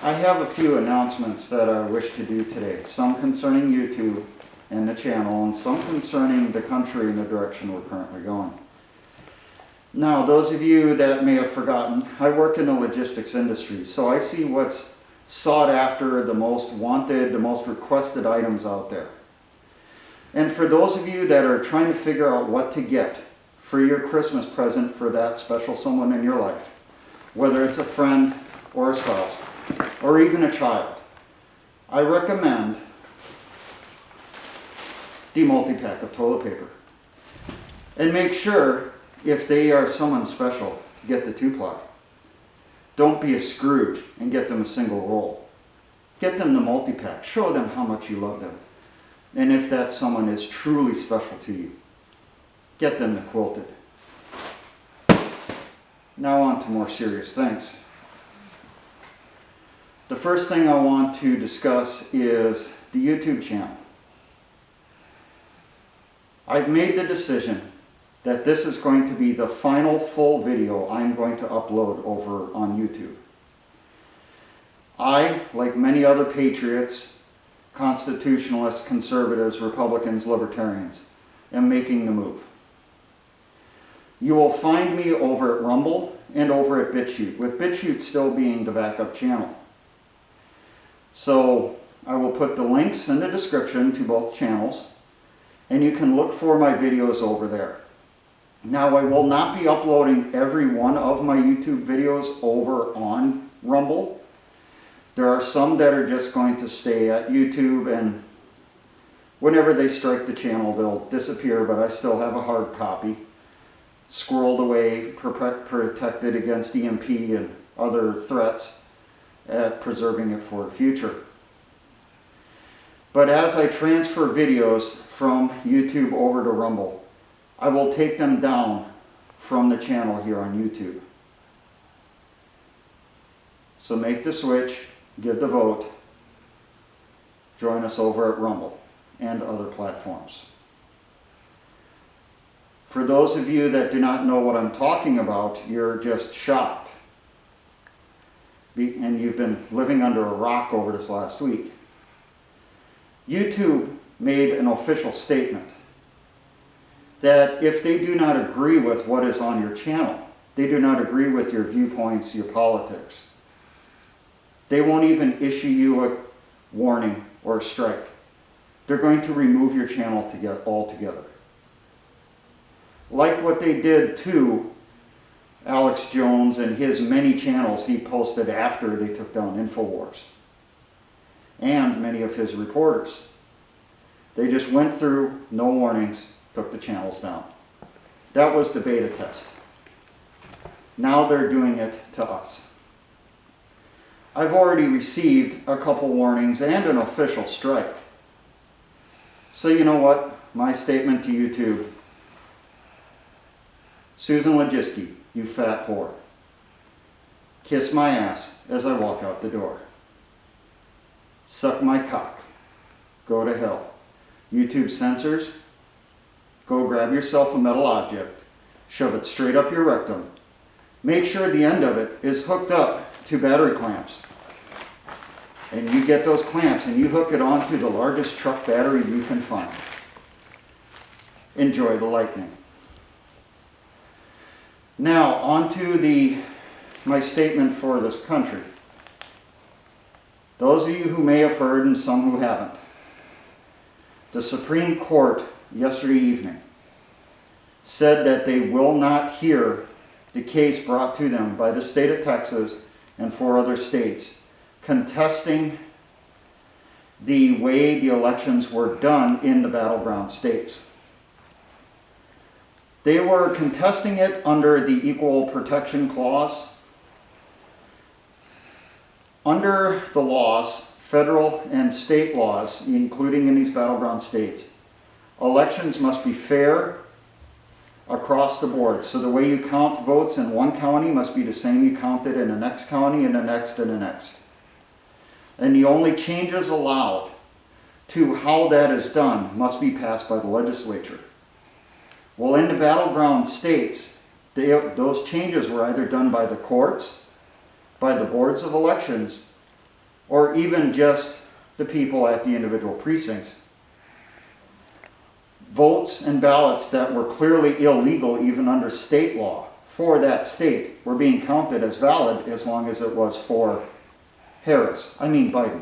I have a few announcements that I wish to do today, some concerning YouTube and the channel, and some concerning the country and the direction we're currently going. Now, those of you that may have forgotten, I work in the logistics industry, so I see what's sought after, the most wanted, the most requested items out there. And for those of you that are trying to figure out what to get for your Christmas present for that special someone in your life, whether it's a friend or a spouse, or even a child, I recommend the multi-pack of toilet paper. And make sure, if they are someone special, to get the 2-ply. Don't be a Scrooge and get them a single roll. Get them the multi-pack. Show them how much you love them. And if that someone is truly special to you, get them the quilted. Now on to more serious things. The first thing I want to discuss is the YouTube channel. I've made the decision that this is going to be the final full video I'm going to upload over on YouTube. I, like many other patriots, constitutionalists, conservatives, Republicans, libertarians, am making the move. You will find me over at Rumble and over at BitChute, with BitChute still being the backup channel. So I will put the links in the description to both channels, and you can look for my videos over there. Now, I will not be uploading every one of my YouTube videos over on Rumble. There are some that are just going to stay at YouTube, and whenever they strike the channel, they'll disappear, but I still have a hard copy, squirreled away, protected against EMP and other threats, at preserving it for the future. But as I transfer videos from YouTube over to Rumble, I will take them down from the channel here on YouTube. So make the switch, give the vote, join us over at Rumble and other platforms. For those of you that do not know what I'm talking about, you're just shocked. And you've been living under a rock over this last week. YouTube made an official statement that if they do not agree with what is on your channel, they do not agree with your viewpoints, your politics, they won't even issue you a warning or a strike. They're going to remove your channel altogether. Like what they did to Alex Jones and his many channels he posted after they took down InfoWars, and many of his reporters. They just went through, no warnings, took the channels down. That was the beta test. Now they're doing it to us. I've already received a couple warnings and an official strike. So you know what? My statement to YouTube: Susan Wojcicki, you fat whore. Kiss my ass as I walk out the door. Suck my cock. Go to hell. YouTube censors, go grab yourself a metal object, shove it straight up your rectum. Make sure the end of it is hooked up to battery clamps. And you get those clamps and you hook it onto the largest truck battery you can find. Enjoy the lightning. Now, on to my statement for this country. Those of you who may have heard and some who haven't. The Supreme Court yesterday evening said that they will not hear the case brought to them by the state of Texas and 4 other states contesting the way the elections were done in the battleground states. They were contesting it under the Equal Protection Clause. Under the laws, federal and state laws, including in these battleground states, elections must be fair across the board. So the way you count votes in one county must be the same you counted in the next county and the next and the next. And the only changes allowed to how that is done must be passed by the legislature. Well, in the battleground states, those changes were either done by the courts, by the boards of elections, or even just the people at the individual precincts. Votes and ballots that were clearly illegal even under state law for that state were being counted as valid as long as it was for Biden.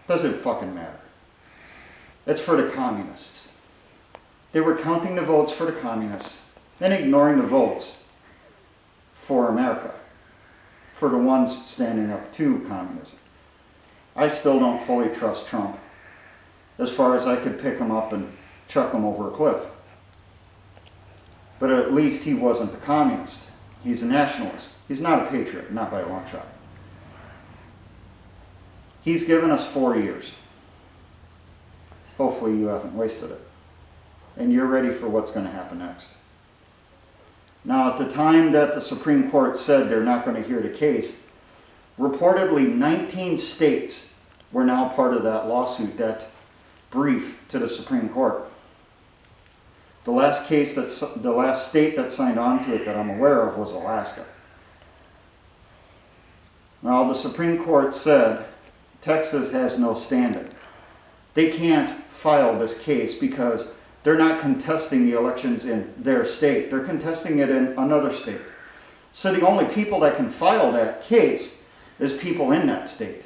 Doesn't fucking matter. It's for the communists. They were counting the votes for the communists and ignoring the votes for America, for the ones standing up to communism. I still don't fully trust Trump, as far as I could pick him up and chuck him over a cliff. But at least he wasn't a communist. He's a nationalist. He's not a patriot, not by a long shot. He's given us 4 years. Hopefully you haven't wasted it. And you're ready for what's going to happen next. Now, at the time that the Supreme Court said they're not going to hear the case, reportedly 19 states were now part of that lawsuit, that brief to the Supreme Court. The last state that signed on to it that I'm aware of was Alaska. Now, the Supreme Court said Texas has no standing. They can't file this case because they're not contesting the elections in their state. They're contesting it in another state. So the only people that can file that case is people in that state.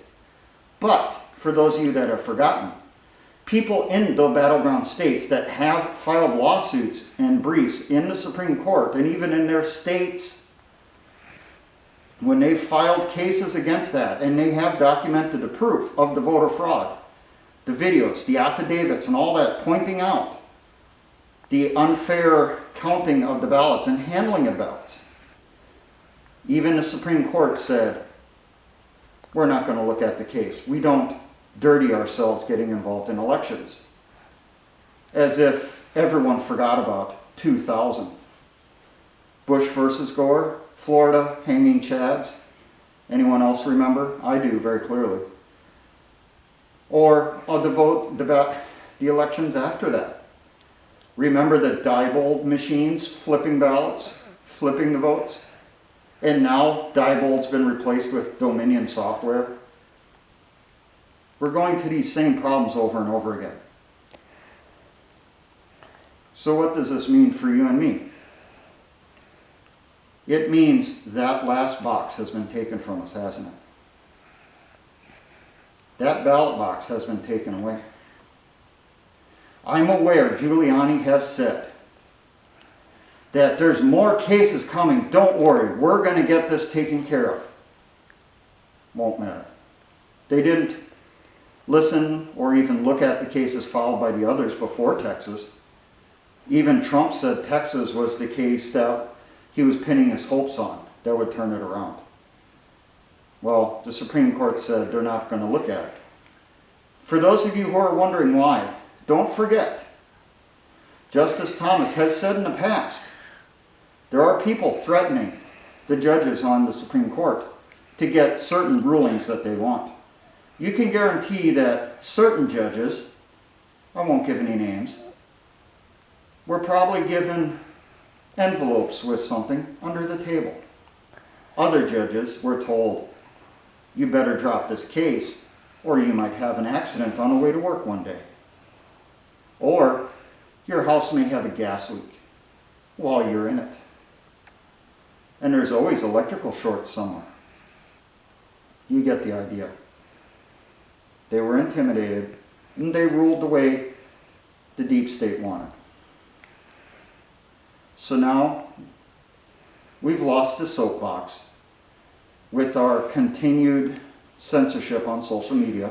But, for those of you that have forgotten, people in the battleground states that have filed lawsuits and briefs in the Supreme Court and even in their states, when they filed cases against that and they have documented the proof of the voter fraud, the videos, the affidavits, and all that pointing out the unfair counting of the ballots and handling of ballots, even the Supreme Court said, we're not going to look at the case. We don't dirty ourselves getting involved in elections. As if everyone forgot about 2000. Bush versus Gore, Florida, hanging chads. Anyone else remember? I do, very clearly. Or the elections after that. Remember the Diebold machines flipping ballots, flipping the votes? And now Diebold's been replaced with Dominion software. We're going to these same problems over and over again. So what does this mean for you and me? It means that last box has been taken from us, hasn't it? That ballot box has been taken away. I'm aware Giuliani has said that there's more cases coming. Don't worry, we're going to get this taken care of. Won't matter. They didn't listen or even look at the cases filed by the others before Texas. Even Trump said Texas was the case that he was pinning his hopes on that would turn it around. Well, the Supreme Court said they're not going to look at it. For those of you who are wondering why, don't forget, Justice Thomas has said in the past, there are people threatening the judges on the Supreme Court to get certain rulings that they want. You can guarantee that certain judges, I won't give any names, were probably given envelopes with something under the table. Other judges were told, you better drop this case or you might have an accident on the way to work one day. Or your house may have a gas leak while you're in it. And there's always electrical shorts somewhere. You get the idea. They were intimidated and they ruled the way the deep state wanted. So now we've lost the soapbox with our continued censorship on social media.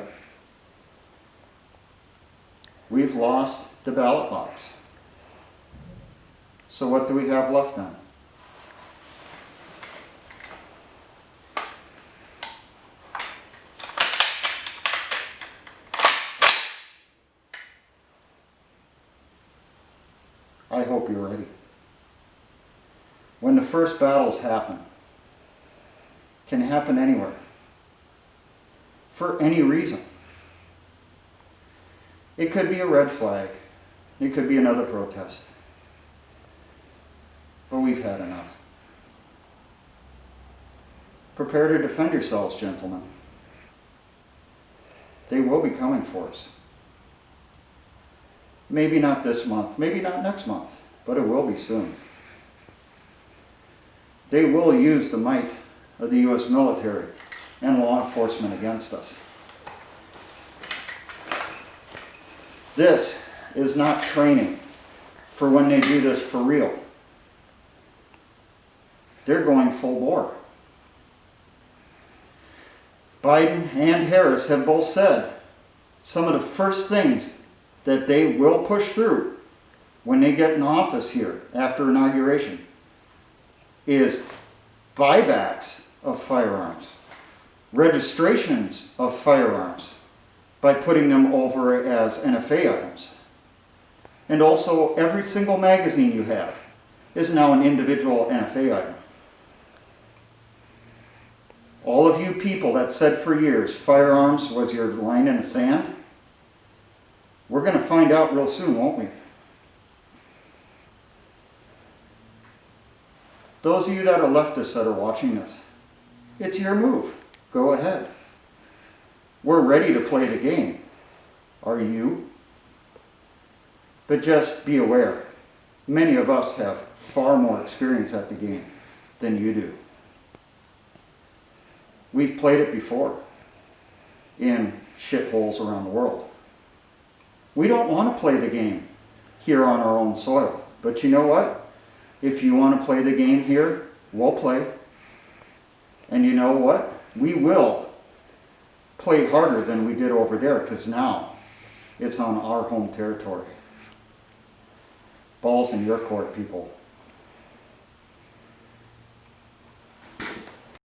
We've lost the ballot box. So what do we have left then? I hope you're ready. When the first battles happen, can happen anywhere, for any reason. It could be a red flag. It could be another protest. But we've had enough. Prepare to defend yourselves, gentlemen. They will be coming for us. Maybe not this month, maybe not next month, but it will be soon. They will use the might of the U.S. military and law enforcement against us. This is not training for when they do this for real. They're going full bore. Biden and Harris have both said some of the first things that they will push through when they get in office here after inauguration is buybacks of firearms, registrations of firearms by putting them over as NFA items. And also every single magazine you have is now an individual NFA item. All of you people that said for years firearms was your line in the sand, we're going to find out real soon, won't we? Those of you that are leftists that are watching this, it's your move. Go ahead. We're ready to play the game. Are you? But just be aware, many of us have far more experience at the game than you do. We've played it before in shitholes around the world. We don't want to play the game here on our own soil. But you know what? If you want to play the game here, we'll play. And you know what? We will play harder than we did over there, because now it's on our home territory. Ball's in your court, people.